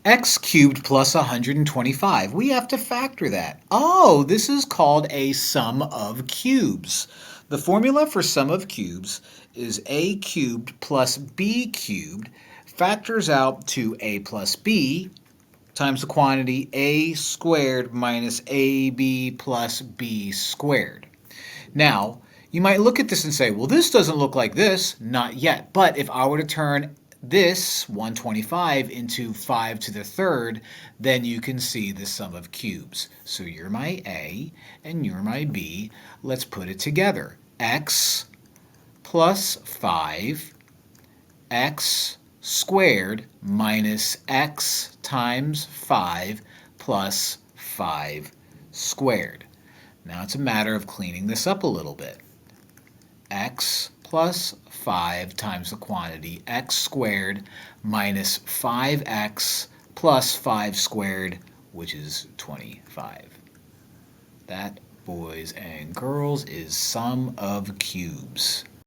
X cubed plus 125. We have to factor that. Oh, this is called a sum of cubes. The formula for sum of cubes is a cubed plus b cubed factors out to a plus b times the quantity a squared minus ab plus b squared. Now, you might look at this and say, well, this doesn't look like this. Not yet. But if I were to turn this 125 into 5 to the third, then you can see the sum of cubes. So you're my A and you're my B. Let's put it together. X plus 5, x squared minus x times 5 plus 5 squared. Now it's a matter of cleaning this up a little bit. X plus 5 times the quantity x squared minus 5x plus 5 squared, which is 25. That, boys and girls, is sum of cubes.